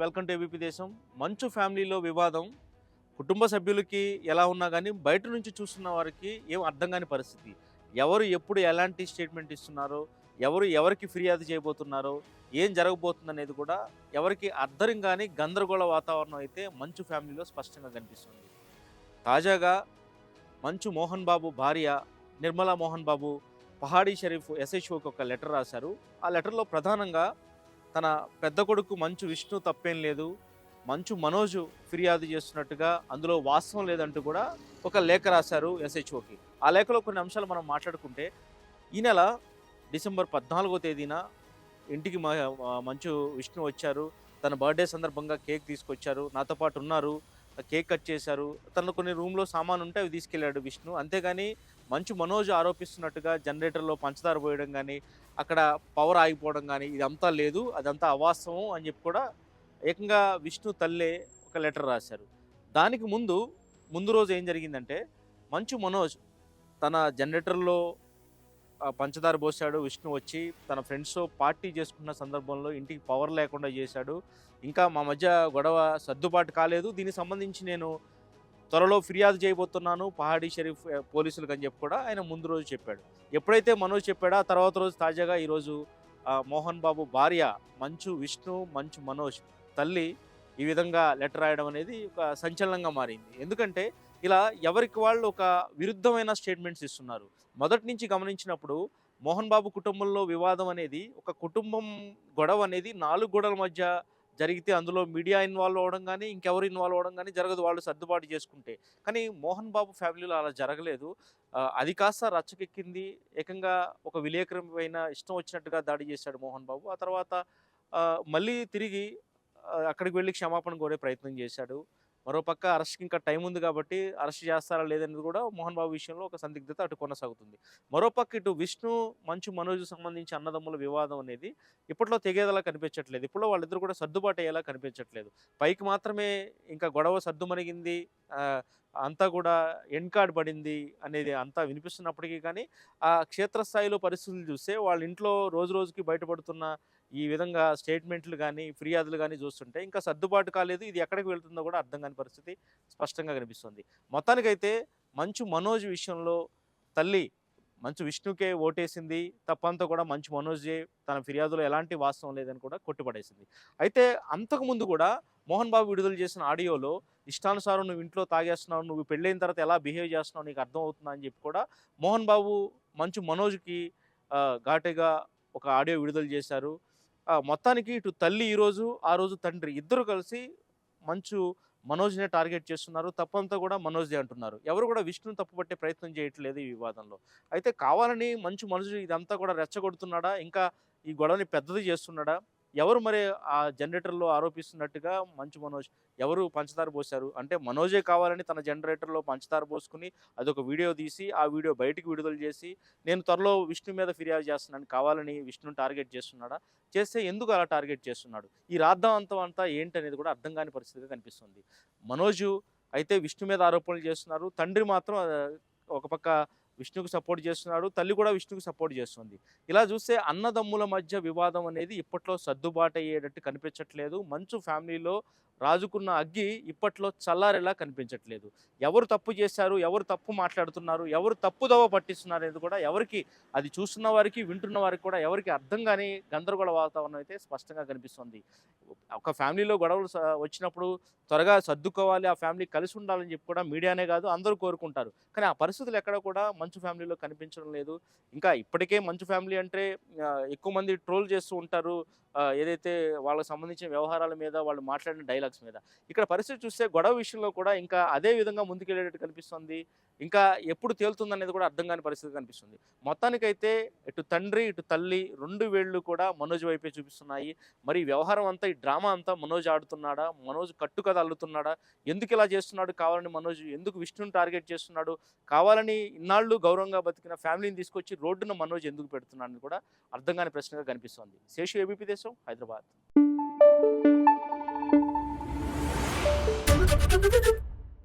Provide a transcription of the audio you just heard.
Welcome to ABP దేశం. మంచు ఫ్యామిలీలో వివాదం కుటుంబ సభ్యులకి ఎలా ఉన్నా కానీ బయట నుంచి చూస్తున్న వారికి ఏం అర్థం కాని పరిస్థితి. ఎవరు ఎప్పుడు ఎలాంటి స్టేట్మెంట్ ఇస్తున్నారో, ఎవరు ఎవరికి ఫిర్యాదు చేయబోతున్నారో, ఏం జరగబోతుందనేది కూడా ఎవరికి అర్థం కాని గందరగోళ వాతావరణం అయితే మంచు ఫ్యామిలీలో స్పష్టంగా కనిపిస్తుంది. తాజాగా మంచు మోహన్ బాబు భార్య నిర్మలా మోహన్ బాబు పహాడీ షరీఫ్ ఎస్హెచ్ఓకి ఒక లెటర్ రాశారు. ఆ లెటర్లో ప్రధానంగా తన పెద్ద కొడుకు మంచు విష్ణు తప్పేం లేదు, మంచు మనోజు ఫిర్యాదు చేస్తున్నట్టుగా అందులో వాస్తవం లేదంటూ కూడా ఒక లేఖ రాశారు ఎస్హెచ్ఓకి. ఆ లేఖలో కొన్ని అంశాలు మనం మాట్లాడుకుంటే, ఈ నెల డిసెంబర్ 14వ తేదీన ఇంటికి మంచు విష్ణు వచ్చారు. తన బర్త్డే సందర్భంగా కేక్ తీసుకొచ్చారు, నాతో పాటు ఉన్నారు, కేక్ కట్ చేశారు. తన కొన్ని రూమ్లో సామాను ఉంటే అవి తీసుకెళ్ళాడు విష్ణు. అంతేగాని మంచు మనోజ్ ఆరోపిస్తున్నట్టుగా జనరేటర్లో పంచదార పోయడం కానీ, అక్కడ పవర్ ఆగిపోవడం కానీ ఇదంతా లేదు, అదంతా అవాస్తవం అని చెప్పి కూడా ఏకంగా విష్ణు తల్లే ఒక లెటర్ రాశారు. దానికి ముందు రోజు ఏం జరిగిందంటే, మంచు మనోజ్ తన జనరేటర్లో పంచదార పోసాడు. విష్ణు వచ్చి తన ఫ్రెండ్స్తో పార్టీ చేసుకున్న సందర్భంలో ఇంటికి పవర్ లేకుండా చేశాడు. ఇంకా మా మధ్య గొడవ సర్దుబాటు కాలేదు, దీనికి సంబంధించి నేను త్వరలో ఫిర్యాదు చేయబోతున్నాను పహాడీ షరీఫ్ పోలీసులకు అని చెప్పి కూడా ఆయన ముందు రోజు చెప్పాడు. ఎప్పుడైతే మనోజ్ చెప్పాడో ఆ తర్వాత రోజు తాజాగా ఈరోజు మోహన్ బాబు భార్య మంచు విష్ణు, మంచు మనోజ్ తల్లి ఈ విధంగా లెటర్ రాయడం అనేది ఒక సంచలనంగా మారింది. ఎందుకంటే ఇలా ఎవరికి వాళ్ళు ఒక విరుద్ధమైన స్టేట్మెంట్స్ ఇస్తున్నారు. మొదటి నుంచి గమనించినప్పుడు మోహన్ బాబు కుటుంబంలో వివాదం అనేది, ఒక కుటుంబం గొడవ అనేది 4 గోడల మధ్య జరిగితే అందులో మీడియా ఇన్వాల్వ్ అవ్వడం కానీ, ఇంకెవరు ఇన్వాల్వ్ అవ్వడం కానీ జరగదు, వాళ్ళు సర్దుబాటు చేసుకుంటే. కానీ మోహన్ బాబు ఫ్యామిలీలో అలా జరగలేదు. అది కాస్త రచ్చకెక్కింది. ఏకంగా ఒక విలేకరి పైన ఇష్టం వచ్చినట్టుగా దాడి చేశాడు మోహన్ బాబు. ఆ తర్వాత మళ్ళీ తిరిగి అక్కడికి వెళ్ళి క్షమాపణ కోరే ప్రయత్నం చేశాడు. మరోపక్క అరెస్ట్కి ఇంకా టైం ఉంది కాబట్టి అరెస్ట్ చేస్తారా లేదనేది కూడా మోహన్ బాబు విషయంలో ఒక సందిగ్ధత అటు కొనసాగుతుంది. మరోపక్క ఇటు విష్ణు, మంచు మనోజ్ సంబంధించి అన్నదమ్ముల వివాదం అనేది ఇప్పట్లో తెగేదలా కనిపించట్లేదు. ఇప్పుడు వాళ్ళిద్దరు కూడా సర్దుబాటు అయ్యేలా కనిపించట్లేదు. పైకి మాత్రమే ఇంకా గొడవ సర్దుమణిగింది, అంతా కూడా ఎండ్ కార్డ్ పడింది అనేది అంతా వినిపిస్తున్నప్పటికీ కానీ ఆ క్షేత్రస్థాయిలో పరిస్థితులు చూస్తే వాళ్ళ ఇంట్లో రోజు రోజుకి బయటపడుతున్న ఈ విధంగా స్టేట్మెంట్లు కానీ, ఫిర్యాదులు కానీ చూస్తుంటే ఇంకా సర్దుబాటు కాలేదు. ఇది ఎక్కడికి వెళ్తుందో కూడా అర్థం కాని పరిస్థితి స్పష్టంగా కనిపిస్తుంది. మొత్తానికైతే మంచు మనోజ్ విషయంలో తల్లి మంచు విష్ణుకే ఓటేసింది. తప్పంతా కూడా మంచు మనోజే, తన ఫిర్యాదులో ఎలాంటి వాస్తవం లేదని కూడా కొట్టిపడేసింది. అయితే అంతకుముందు కూడా మోహన్ బాబు విడుదల చేసిన ఆడియోలో ఇష్టానుసారం నువ్వు ఇంట్లో తాగేస్తున్నావు, నువ్వు పెళ్ళైన తర్వాత ఎలా బిహేవ్ చేస్తున్నావు నీకు అర్థం అవుతుందా అని చెప్పి కూడా మోహన్ బాబు మంచు మనోజ్కి ఘాటుగా ఒక ఆడియో విడుదల చేశారు. మొత్తానికి ఇటు తల్లి ఈరోజు, ఆ రోజు తండ్రి ఇద్దరు కలిసి మంచు మనోజ్నే టార్గెట్ చేస్తున్నారు. తప్పంతా కూడా మనోజ్దే అంటున్నారు. ఎవరు కూడా విష్ణుని తప్పుపట్టే ప్రయత్నం చేయట్లేదు ఈ వివాదంలో. అయితే కావాలని మంచు మనోజ్ ఇదంతా కూడా రెచ్చగొడుతున్నాడా, ఇంకా ఈ గొడవని పెద్దది చేస్తున్నాడా? ఎవరు మరి ఆ జనరేటర్లో ఆరోపిస్తున్నట్టుగా మంచు మనోజ్ ఎవరు పంచదార పోశారు అంటే, మనోజే కావాలని తన జనరేటర్లో పంచదార పోసుకుని అదొక వీడియో తీసి ఆ వీడియో బయటికి విడుదల చేసి నేను త్వరలో విష్ణు మీద ఫిర్యాదు చేస్తున్నాను కావాలని విష్ణుని టార్గెట్ చేస్తున్నాడా? చేస్తే ఎందుకు అలా టార్గెట్ చేస్తున్నాడు? ఈ రాద్ధాంతం అంతా ఏంటనేది కూడా అర్థం కాని పరిస్థితిగా కనిపిస్తుంది. మనోజు అయితే విష్ణు మీద ఆరోపణలు చేస్తున్నారు, తండ్రి మాత్రం ఒక పక్క విష్ణుకు సపోర్ట్ చేస్తున్నాడు, తల్లి కూడా విష్ణుకు సపోర్ట్ చేస్తుంది. ఇలా చూస్తే అన్నదమ్ముల మధ్య వివాదం అనేది ఇప్పట్లో సర్దుబాటు అయ్యేటట్టు కనిపించట్లేదు. మంచు ఫ్యామిలీలో రాజుకున్న అగ్గి ఇప్పట్లో చల్లారేలా కనిపించట్లేదు. ఎవరు తప్పు చేశారు, ఎవరు తప్పు మాట్లాడుతున్నారు, ఎవరు తప్పుదోవ పట్టిస్తున్నారు అనేది కూడా ఎవరికి, అది చూస్తున్న వారికి వింటున్న వారికి కూడా ఎవరికి అర్థం కాని గందరగోళ వాతావరణం అయితే స్పష్టంగా కనిపిస్తుంది. ఒక ఫ్యామిలీలో గొడవలు వచ్చినప్పుడు త్వరగా సర్దుకోవాలి, ఆ ఫ్యామిలీ కలిసి ఉండాలని చెప్పి కూడా మీడియానే కాదు అందరూ కోరుకుంటారు. కానీ ఆ పరిస్థితులు ఎక్కడ కూడా మంచు ఫ్యామిలీలో కనిపించడం లేదు. ఇంకా ఇప్పటికే మంచు ఫ్యామిలీ అంటే ఎక్కువ మంది ట్రోల్ చేస్తూ ఉంటారు, ఏదైతే వాళ్ళకి సంబంధించిన వ్యవహారాల మీద వాళ్ళు మాట్లాడిన డైలాగ్స్ మీద. ఇక్కడ పరిస్థితి చూస్తే గొడవ విషయంలో కూడా ఇంకా అదే విధంగా ముందుకెళ్ళేటట్టు కనిపిస్తుంది. ఇంకా ఎప్పుడు తేలుతుందనేది కూడా అర్థం కాని పరిస్థితి కనిపిస్తుంది. మొత్తానికైతే ఇటు తండ్రి ఇటు తల్లి 2 వేళ్ళు కూడా మనోజ్ వైపే చూపిస్తున్నాయి. మరి ఈ వ్యవహారం అంతా, ఈ డ్రామా అంతా మనోజ్ ఆడుతున్నాడా, మనోజ్ కట్టుకథ అల్లుతున్నాడా, ఎందుకు ఇలా చేస్తున్నాడు కావాలని, మనోజ్ ఎందుకు విష్ణుని టార్గెట్ చేస్తున్నాడు, కావాలని ఇన్నాళ్ళు గౌరవంగా బతికిన ఫ్యామిలీని తీసుకొచ్చి రోడ్డున మనోజ్ ఎందుకు పెడుతున్నాడని కూడా అర్థం కాని ప్రశ్నగా కనిపిస్తుంది. శేషు, ఏబీపీ దేశం, హైదరాబాద్.